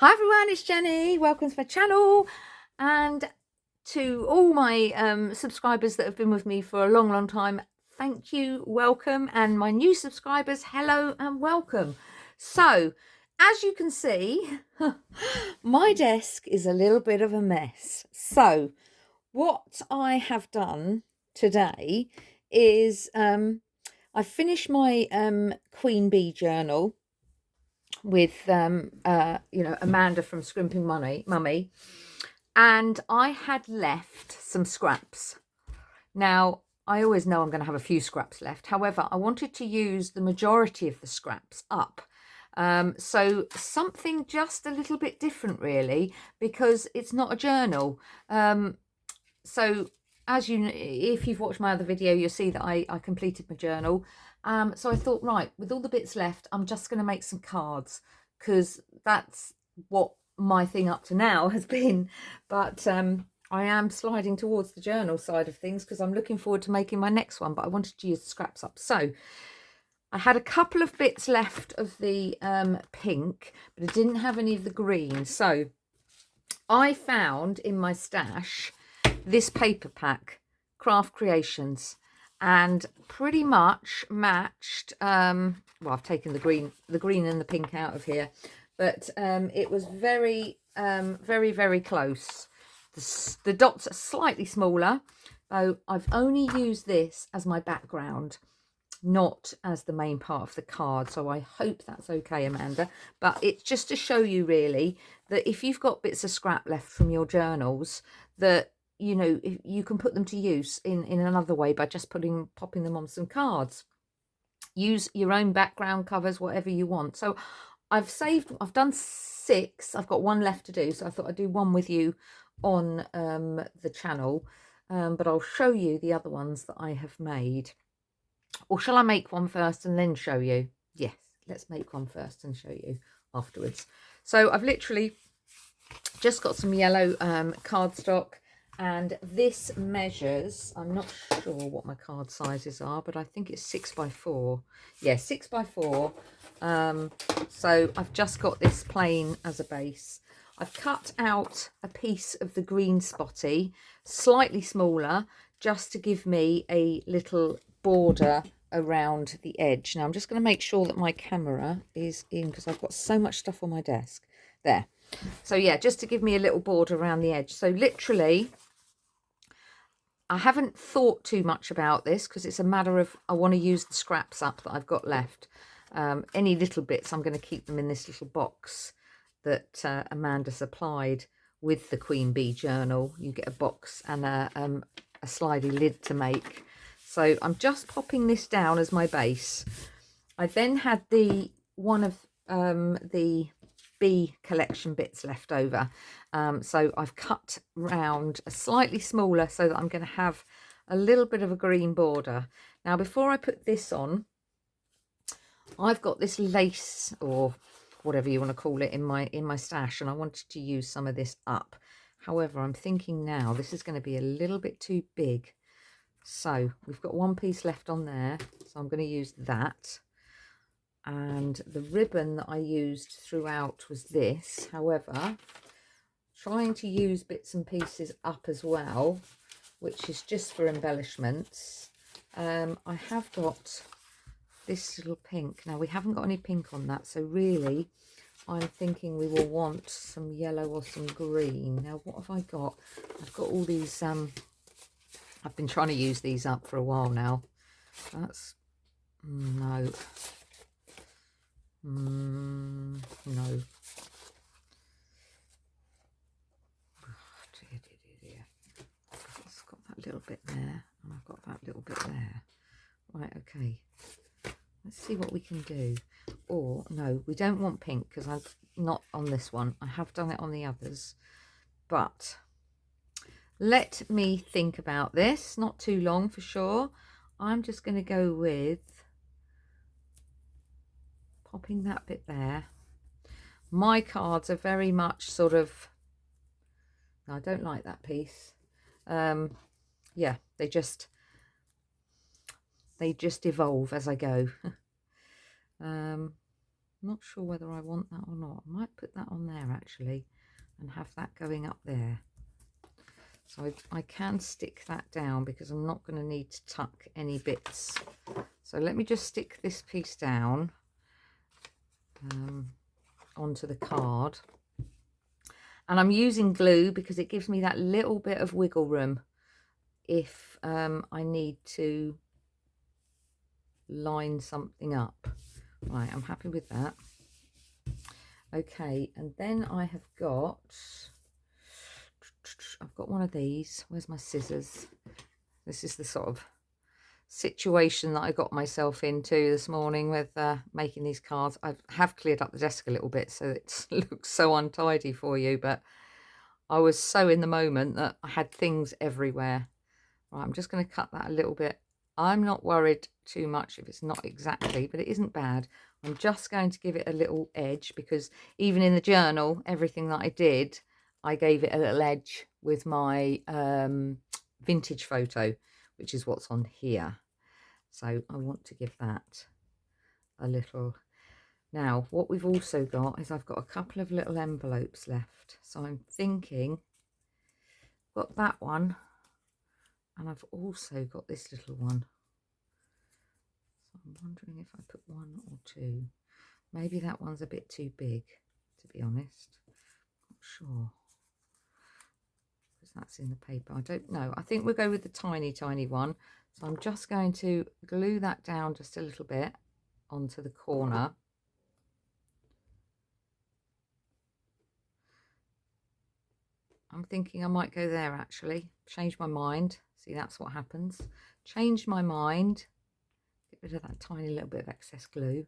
Hi everyone, it's Jenny. Welcome to my channel, and to all my subscribers that have been with me for a long time, thank you, welcome, and my new subscribers, hello and welcome. So as you can see, my desk is a little bit of a mess. So what I have done today is I finished my Queen Bee journal with Amanda from Scrimping Mummy, and I had left some scraps. Now I always know I'm going to have a few scraps left, however I wanted to use the majority of the scraps up, so something just a little bit different really, because it's not a journal. So as if you've watched my other video, you'll see that I completed my journal. So I thought, right, with all the bits left, I'm just going to make some cards, because that's what my thing up to now has been. But I am sliding towards the journal side of things, because I'm looking forward to making my next one, but I wanted to use the scraps up. So I had a couple of bits left of the pink, but I didn't have any of the green. So I found in my stash this paper pack, Craft Creations, and pretty much matched, well, I've taken the green and the pink out of here, but it was very very close. The dots are slightly smaller, so I've only used this as my background, not as the main part of the card, so I hope that's okay, Amanda. But it's just to show you really that if you've got bits of scrap left from your journals, that you can put them to use in another way by just popping them on some cards. Use your own background covers, whatever you want. So I've done 6. I've got 1 left to do, so I thought I'd do one with you on the channel, but I'll show you the other ones that I have made. Or shall I make one first and then show you? Yes, let's make one first and show you afterwards. So I've literally just got some yellow cardstock, and this measures, I'm not sure what my card sizes are, but I think it's 6x4. Yeah, 6x4. So I've just got this plain as a base. I've cut out a piece of the green spotty, slightly smaller, just to give me a little border around the edge. Now I'm just going to make sure that my camera is in, because I've got so much stuff on my desk. There. So yeah, just to give me a little border around the edge. So literally, I haven't thought too much about this, because it's a matter of, I want to use the scraps up that I've got left. Any little bits, I'm going to keep them in this little box that Amanda supplied with the Queen Bee journal. You get a box and a slidey lid to make. So I'm just popping this down as my base. I then had one of the bee collection bits left over, so I've cut round a slightly smaller, so that I'm going to have a little bit of a green border. Now before I put this on, I've got this lace, or whatever you want to call it, in my stash, and I wanted to use some of this up. However, I'm thinking now this is going to be a little bit too big. So we've got 1 piece left on there, so I'm going to use that. And the ribbon that I used throughout was this. However, trying to use bits and pieces up as well, which is just for embellishments. I have got this little pink. Now we haven't got any pink on that, so really I'm thinking we will want some yellow or some green. Now what have I got? I've got all these I've been trying to use these up for a while now. That's no. No. Oh, dear. I've got that little bit there, and I've got that little bit there. Right, okay. Let's see what we can do. Or, no, we don't want pink, because I've not on this one. I have done it on the others. But let me think about this. Not too long for sure. I'm just going to go with popping that bit there. My cards are very much sort of, I don't like that piece. Yeah, they just evolve as I go. I'm not sure whether I want that or not. I might put that on there actually and have that going up there. So I can stick that down because I'm not going to need to tuck any bits. So let me just stick this piece down onto the card. And I'm using glue because it gives me that little bit of wiggle room if I need to line something up. Right, I'm happy with that. Okay, and then I've got one of these. Where's my scissors? This is the sort of situation that I got myself into this morning with making these cards. I have cleared up the desk a little bit so it looks so untidy for you, but I was so in the moment that I had things everywhere. Right, I'm just going to cut that a little bit. I'm not worried too much if it's not exactly, but it isn't bad. I'm just going to give it a little edge because even in the journal, everything that I did, I gave it a little edge with my vintage photo, which is what's on here. So I want to give that a little. Now, what we've also got is I've got a couple of little envelopes left. So I'm thinking, got that one, and I've also got this little one. So I'm wondering if I put one or two. Maybe that one's a bit too big, to be honest. Not sure. Because that's in the paper. I don't know. I think we'll go with the tiny, tiny one. So I'm just going to glue that down just a little bit onto the corner. I'm thinking I might go there actually. Change my mind. See, that's what happens. Change my mind. Get rid of that tiny little bit of excess glue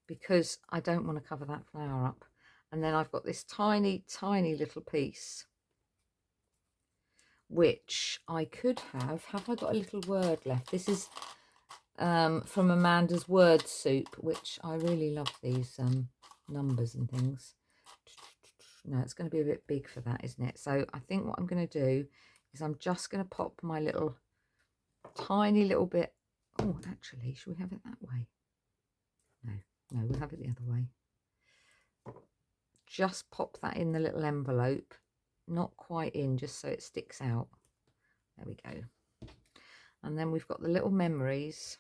because I don't want to cover that flower up. And then I've got this tiny, tiny little piece which I could have. Have I got a little word left? This is from Amanda's word soup, which I really love these numbers and things. No, it's going to be a bit big for that, isn't it? So I think what I'm going to do is I'm just going to pop my little tiny little bit. Oh, actually, should we have it that way? No, we'll have it the other way. Just pop that in the little envelope, not quite in, just so it sticks out. There we go. And then we've got the little memories,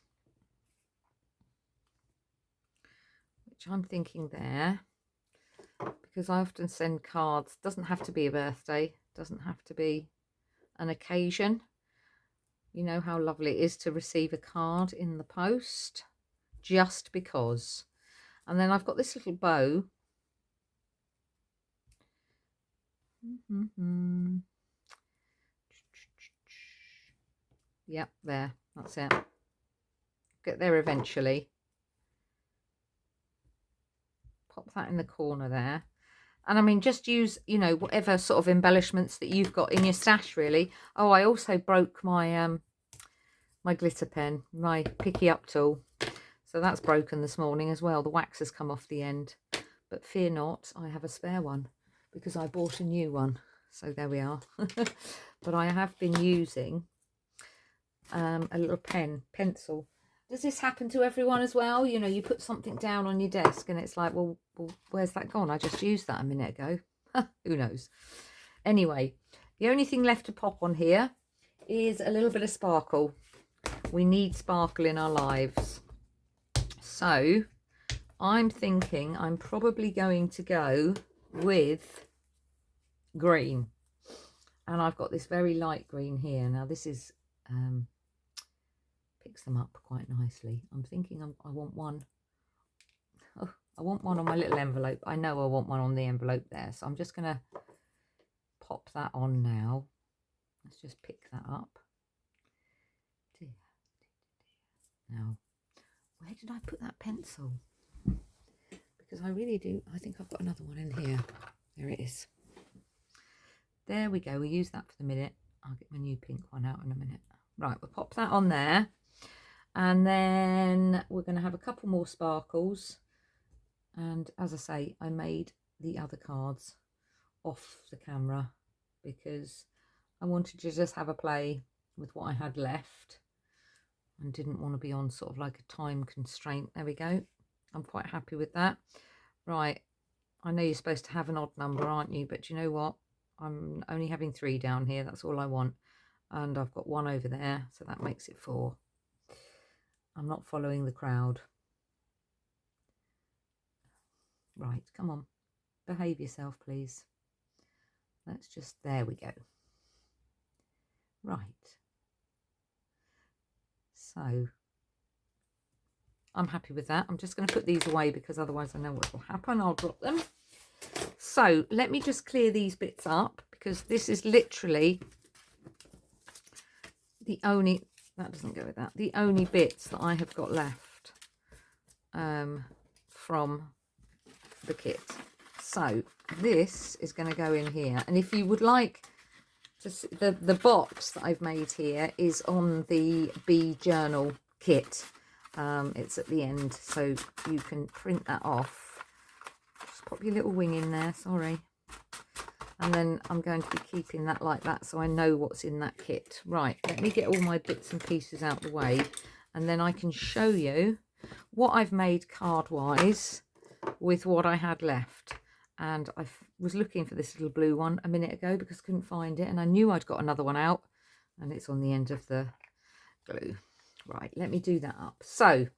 which I'm thinking there, because I often send cards. Doesn't have to be a birthday, doesn't have to be an occasion. You know how lovely it is to receive a card in the post, just because. And then I've got this little bow. Yep, there, that's it. Get there eventually. Pop that in the corner there. And I mean, just use, you know, whatever sort of embellishments that you've got in your stash, really. Oh, I also broke my my glitter pen, my picky up tool. So that's broken this morning as well. The wax has come off the end. But fear not, I have a spare one because I bought a new one. So there we are. But I have been using a little pencil. Does this happen to everyone as well? You know, you put something down on your desk and it's like, well, where's that gone? I just used that a minute ago. Who knows? Anyway, the only thing left to pop on here is a little bit of sparkle. We need sparkle in our lives. So I'm thinking I'm probably going to go with green. And I've got this very light green here. Now this is... picks them up quite nicely. I'm thinking I want one. Oh, I want one on my little envelope. I know I want one on the envelope there. So I'm just going to pop that on now. Let's just pick that up. Now, where did I put that pencil? Because I really do. I think I've got another one in here. There it is. There we go. We'll use that for the minute. I'll get my new pink one out in a minute. Right, we'll pop that on there. And then we're going to have a couple more sparkles. And as I say, I made the other cards off the camera because I wanted to just have a play with what I had left and didn't want to be on sort of like a time constraint. There we go. I'm quite happy with that. Right, I know you're supposed to have an odd number, aren't you? But you know what? I'm only having 3 down here. That's all I want. And I've got 1 over there, so that makes it 4. I'm not following the crowd. Right, come on. Behave yourself, please. Let's just, there we go. Right. So I'm happy with that. I'm just going to put these away because otherwise I know what will happen. I'll drop them. So let me just clear these bits up because this is literally the only, that doesn't go with that, the only bits that I have got left from the kit. So this is going to go in here. And if you would like to see, the box that I've made here is on the bee journal kit. It's at the end, so you can print that off. Just pop your little wing in there, sorry. And then I'm going to be keeping that like that so I know what's in that kit. Right, let me get all my bits and pieces out the way and then I can show you what I've made card-wise with what I had left. And I was looking for this little blue one a minute ago because I couldn't find it, and I knew I'd got another one out, and it's on the end of the glue. Right, let me do that up. So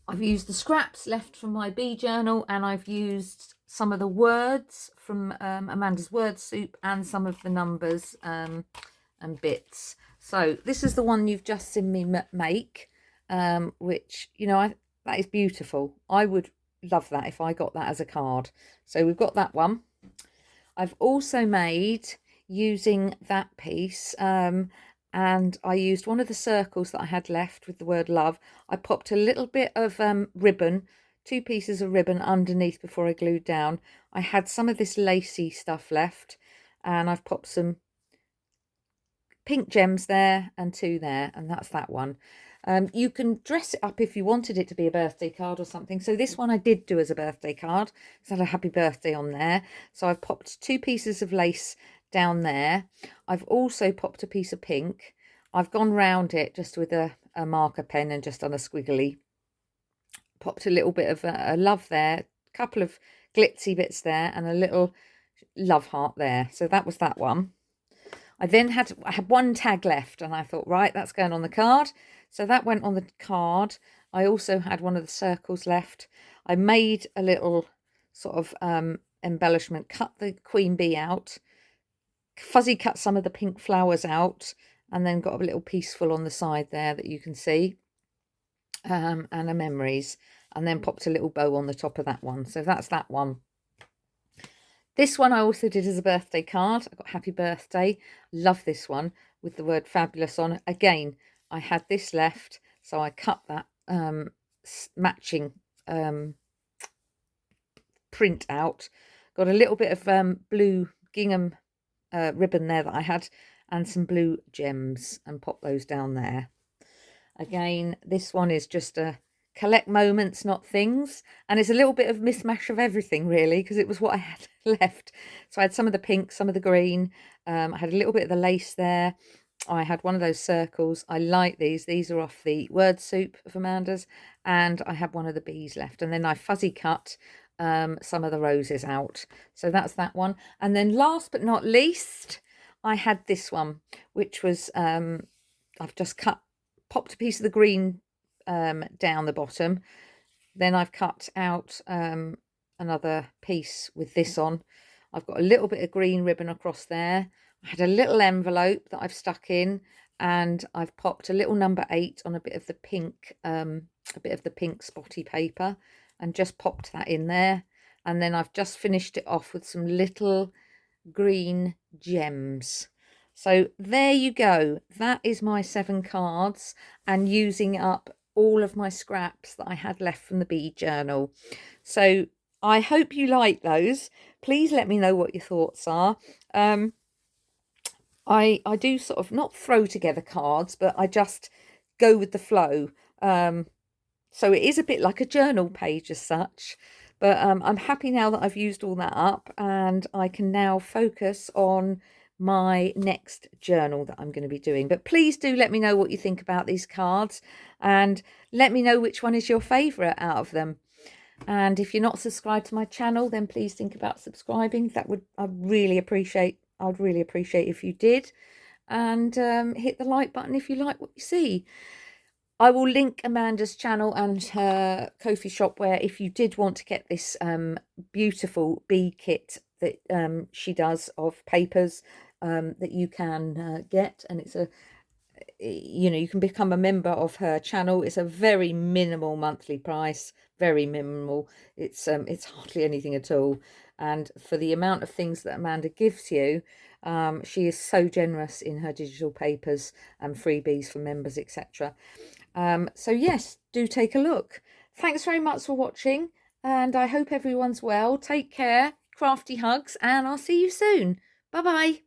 I've used the scraps left from my bee journal, and I've used some of the words from Amanda's word soup and some of the numbers and bits. So this is the one you've just seen me make, which, you know, that is beautiful. I would love that if I got that as a card. So we've got that one. I've also made, using that piece, and I used one of the circles that I had left with the word love. I popped a little bit of ribbon, 2 pieces of ribbon underneath before I glued down. I had some of this lacy stuff left, and I've popped some pink gems there and 2 there, and that's that one. You can dress it up if you wanted it to be a birthday card or something. So this one I did do as a birthday card. It's had a happy birthday on there. So I've popped 2 pieces of lace down there. I've also popped a piece of pink. I've gone round it just with a marker pen and just done a squiggly. Popped a little bit of a love there, a couple of glitzy bits there, and a little love heart there. So that was that one. I had 1 tag left, and I thought, right, that's going on the card. So that went on the card. I also had one of the circles left. I made a little sort of embellishment, cut the queen bee out, fuzzy cut some of the pink flowers out, and then got a little piece full on the side there that you can see, and a memories, and then popped a little bow on the top of that one. So that's that one. This one I also did as a birthday card. I got happy birthday. Love this one with the word fabulous on it. Again, I had this left, so I cut that matching print out. Got a little bit of blue gingham ribbon there that I had, and some blue gems, and pop those down there. Again, this one is just a collect moments, not things, and it's a little bit of mismatch of everything really, because it was what I had left. So I had some of the pink, some of the green, I had a little bit of the lace there, I had one of those circles. I like these are off the word soup of Amanda's, and I had one of the bees left, and then I fuzzy cut some of the roses out. So that's that one. And then last but not least, I had this one, which was I've just popped a piece of the green down the bottom, then I've cut out another piece with this on. I've got a little bit of green ribbon across there. I had a little envelope that I've stuck in, and I've popped a little number 8 on a bit of the pink spotty paper, and just popped that in there. And then I've just finished it off with some little green gems. So there you go. That is my 7 cards, and using up all of my scraps that I had left from the bee journal. So I hope you like those. Please let me know what your thoughts are. I do sort of not throw together cards, but I just go with the flow. So it is a bit like a journal page as such. But I'm happy now that I've used all that up, and I can now focus on my next journal that I'm going to be doing. But please do let me know what you think about these cards, and let me know which one is your favourite out of them. And if you're not subscribed to my channel, then please think about subscribing. I'd really appreciate if you did. And hit the like button if you like what you see. I will link Amanda's channel and her Ko-fi shop, where if you did want to get this beautiful bee kit that she does of papers that you can get, and it's you can become a member of her channel. It's a very minimal monthly price, very minimal. It's hardly anything at all, and for the amount of things that Amanda gives you, she is so generous in her digital papers and freebies for members, etc. So yes, do take a look. Thanks very much for watching, and I hope everyone's well. Take care, crafty hugs, and I'll see you soon. Bye bye.